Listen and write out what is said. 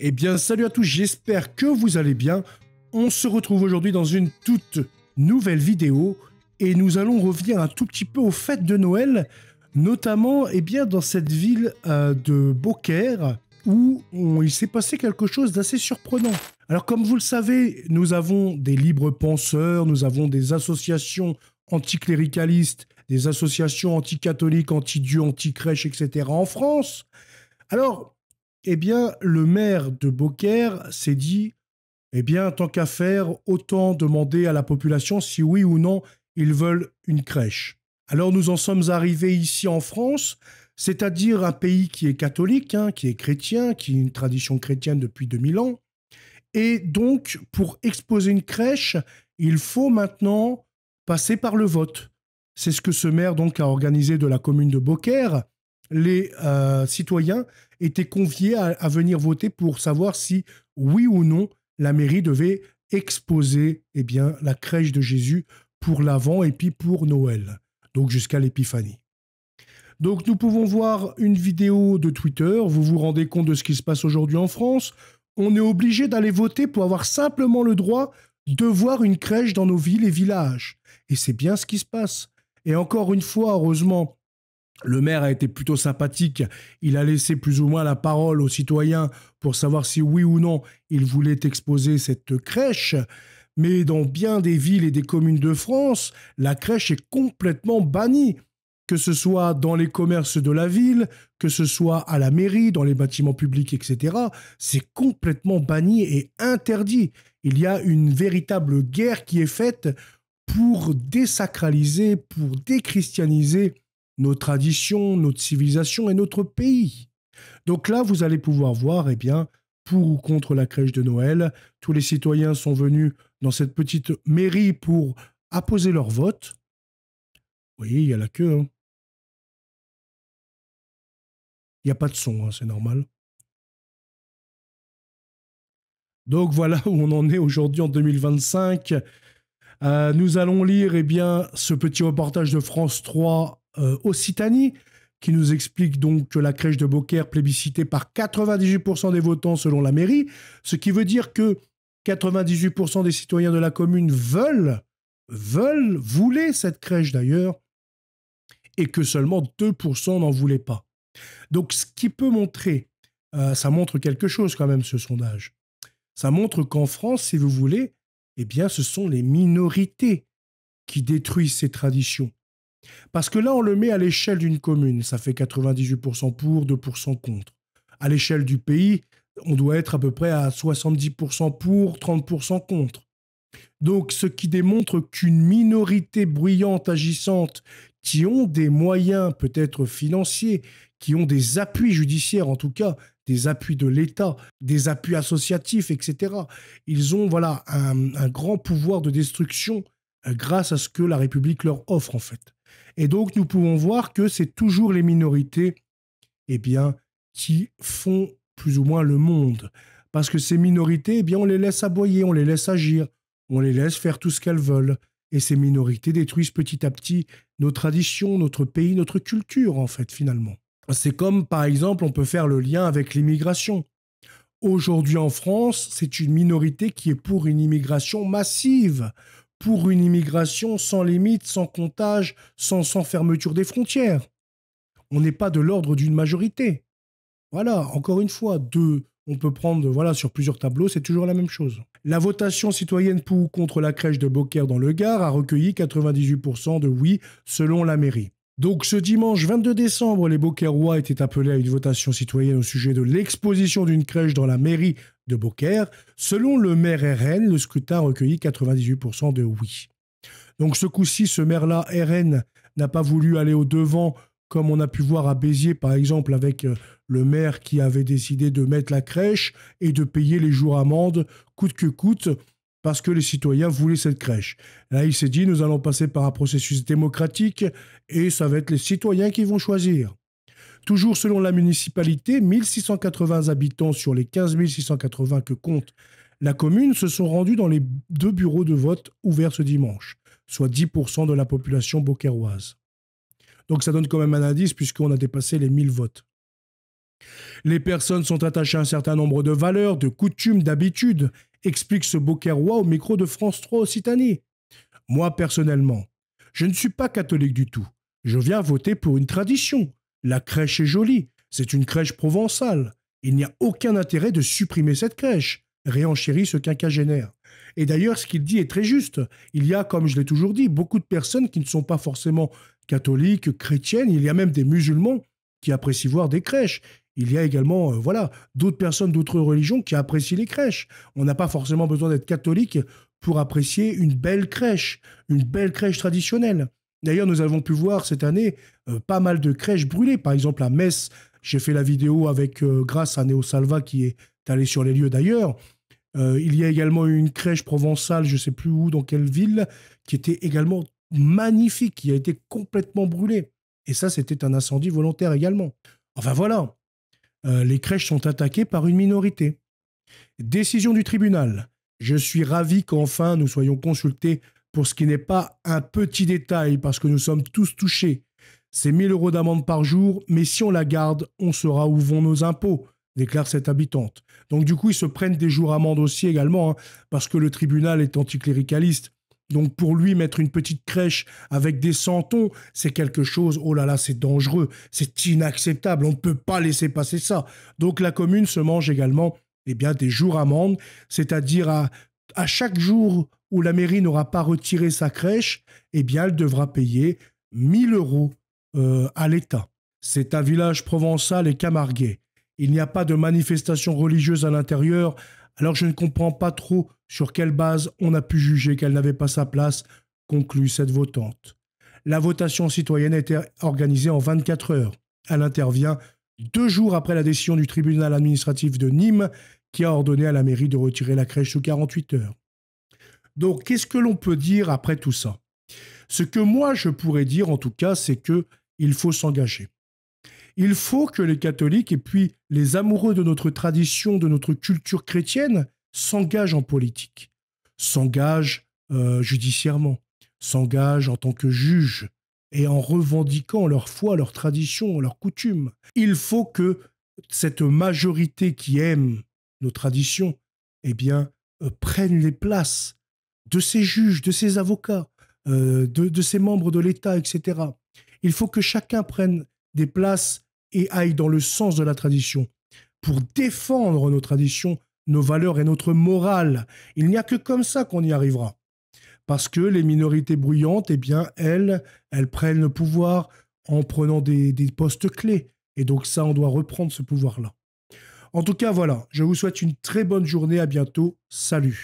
Eh bien, salut à tous, j'espère que vous allez bien. On se retrouve aujourd'hui dans une toute nouvelle vidéo et nous allons revenir un tout petit peu aux fêtes de Noël, notamment bien, dans cette ville de Beaucaire où il s'est passé quelque chose d'assez surprenant. Alors, comme vous le savez, nous avons des libres penseurs, nous avons des associations anticléricalistes, des associations anticatholiques, anti-Dieu, anti-crèche, etc. en France. Alors, le maire de Beaucaire s'est dit, tant qu'à faire, autant demander à la population si oui ou non ils veulent une crèche. Alors nous en sommes arrivés ici en France, c'est-à-dire un pays qui est catholique, qui est chrétien, qui a une tradition chrétienne depuis 2000 ans. Et donc, pour exposer une crèche, il faut maintenant passer par le vote. C'est ce que ce maire donc a organisé de la commune de Beaucaire. Les citoyens étaient conviés à venir voter pour savoir si, oui ou non, la mairie devait exposer la crèche de Jésus pour l'Avent et puis pour Noël, donc jusqu'à l'Épiphanie. Donc nous pouvons voir une vidéo de Twitter, vous vous rendez compte de ce qui se passe aujourd'hui en France. On est obligé d'aller voter pour avoir simplement le droit de voir une crèche dans nos villes et villages. Et c'est bien ce qui se passe. Et encore une fois, heureusement, le maire a été plutôt sympathique. Il a laissé plus ou moins la parole aux citoyens pour savoir si oui ou non ils voulaient exposer cette crèche. Mais dans bien des villes et des communes de France, la crèche est complètement bannie. Que ce soit dans les commerces de la ville, que ce soit à la mairie, dans les bâtiments publics, etc., c'est complètement banni et interdit. Il y a une véritable guerre qui est faite pour désacraliser, pour déchristianiser nos traditions, notre civilisation et notre pays. Donc là, vous allez pouvoir voir, pour ou contre la crèche de Noël, tous les citoyens sont venus dans cette petite mairie pour apposer leur vote. Vous voyez, il y a la queue, hein. Il n'y a pas de son, c'est normal. Donc voilà où on en est aujourd'hui en 2025. Nous allons lire ce petit reportage de France 3 Occitanie qui nous explique donc que la crèche de Beaucaire plébiscitée par 98% des votants selon la mairie, ce qui veut dire que 98% des citoyens de la commune voulaient cette crèche d'ailleurs, et que seulement 2% n'en voulaient pas. Donc ce qui peut montrer, ça montre quelque chose quand même ce sondage. Ça montre qu'en France, si vous voulez, ce sont les minorités qui détruisent ces traditions. Parce que là, on le met à l'échelle d'une commune. Ça fait 98% pour, 2% contre. À l'échelle du pays, on doit être à peu près à 70% pour, 30% contre. Donc, ce qui démontre qu'une minorité bruyante, agissante, qui ont des moyens peut-être financiers, qui ont des appuis judiciaires en tout cas, des appuis de l'État, des appuis associatifs, etc. Ils ont un grand pouvoir de destruction grâce à ce que la République leur offre en fait. Et donc nous pouvons voir que c'est toujours les minorités qui font plus ou moins le monde. Parce que ces minorités, on les laisse aboyer, on les laisse agir, on les laisse faire tout ce qu'elles veulent. Et ces minorités détruisent petit à petit nos traditions, notre pays, notre culture, en fait, finalement. C'est comme, par exemple, on peut faire le lien avec l'immigration. Aujourd'hui en France, c'est une minorité qui est pour une immigration massive, pour une immigration sans limite, sans comptage, sans fermeture des frontières. On n'est pas de l'ordre d'une majorité. Voilà, encore une fois, on peut prendre sur plusieurs tableaux, c'est toujours la même chose. La votation citoyenne pour ou contre la crèche de Beaucaire dans le Gard a recueilli 98% de oui selon la mairie. Donc ce dimanche 22 décembre, les Beaucairois étaient appelés à une votation citoyenne au sujet de l'exposition d'une crèche dans la mairie de Beaucaire. Selon le maire RN, le scrutin a recueilli 98% de oui. Donc ce coup-ci, ce maire-là, RN, n'a pas voulu aller au-devant, comme on a pu voir à Béziers, par exemple, avec le maire qui avait décidé de mettre la crèche et de payer les jours amendes, coûte que coûte, parce que les citoyens voulaient cette crèche. Là, il s'est dit, nous allons passer par un processus démocratique et ça va être les citoyens qui vont choisir. Toujours selon la municipalité, 1680 habitants sur les 15 680 que compte la commune se sont rendus dans les 2 bureaux de vote ouverts ce dimanche, soit 10% de la population beaucairoise. Donc ça donne quand même un indice puisqu'on a dépassé les 1000 votes. Les personnes sont attachées à un certain nombre de valeurs, de coutumes, d'habitudes, explique ce Beauquerrois au micro de France 3 Occitanie. Moi, personnellement, je ne suis pas catholique du tout. Je viens voter pour une tradition. La crèche est jolie, c'est une crèche provençale. Il n'y a aucun intérêt de supprimer cette crèche, réenchérit ce quinquagénaire. Et d'ailleurs, ce qu'il dit est très juste. Il y a, comme je l'ai toujours dit, beaucoup de personnes qui ne sont pas forcément catholiques, chrétiennes. Il y a même des musulmans qui apprécient voir des crèches. Il y a également, voilà, d'autres personnes d'autres religions qui apprécient les crèches. On n'a pas forcément besoin d'être catholique pour apprécier une belle crèche traditionnelle. D'ailleurs, nous avons pu voir cette année pas mal de crèches brûlées. Par exemple, à Metz, j'ai fait la vidéo avec, grâce à Néo Salva qui est allé sur les lieux d'ailleurs. Il y a également une crèche provençale, je ne sais plus où, dans quelle ville, qui était également magnifique, qui a été complètement brûlée. Et ça, c'était un incendie volontaire également. Enfin voilà, les crèches sont attaquées par une minorité. Décision du tribunal. Je suis ravi qu'enfin nous soyons consultés pour ce qui n'est pas un petit détail, parce que nous sommes tous touchés. C'est 1 000 € d'amende par jour, mais si on la garde, on saura où vont nos impôts, déclare cette habitante. Donc du coup, ils se prennent des jours amende aussi également, hein, parce que le tribunal est anticléricaliste. Donc pour lui, mettre une petite crèche avec des santons, c'est quelque chose, oh là là, c'est dangereux, c'est inacceptable, on ne peut pas laisser passer ça. Donc la commune se mange également des jours amende, c'est-à-dire à chaque jour où la mairie n'aura pas retiré sa crèche, elle devra payer 1 000 € à l'État. C'est un village provençal et camarguais. Il n'y a pas de manifestation religieuse à l'intérieur, alors je ne comprends pas trop sur quelle base on a pu juger qu'elle n'avait pas sa place, conclut cette votante. La votation citoyenne a été organisée en 24 heures. Elle intervient 2 jours après la décision du tribunal administratif de Nîmes qui a ordonné à la mairie de retirer la crèche sous 48 heures. Donc, qu'est-ce que l'on peut dire après tout ça? Ce que moi, je pourrais dire, en tout cas, c'est qu'il faut s'engager. Il faut que les catholiques et puis les amoureux de notre tradition, de notre culture chrétienne, s'engagent en politique, s'engagent judiciairement, s'engagent en tant que juges et en revendiquant leur foi, leur tradition, leurs coutumes. Il faut que cette majorité qui aime nos traditions, prenne les places de ces juges, de ces avocats, de ces membres de l'État, etc. Il faut que chacun prenne des places et aille dans le sens de la tradition pour défendre nos traditions, nos valeurs et notre morale. Il n'y a que comme ça qu'on y arrivera. Parce que les minorités bruyantes, elles prennent le pouvoir en prenant des postes clés. Et donc ça, on doit reprendre ce pouvoir-là. En tout cas, voilà, je vous souhaite une très bonne journée. À bientôt. Salut.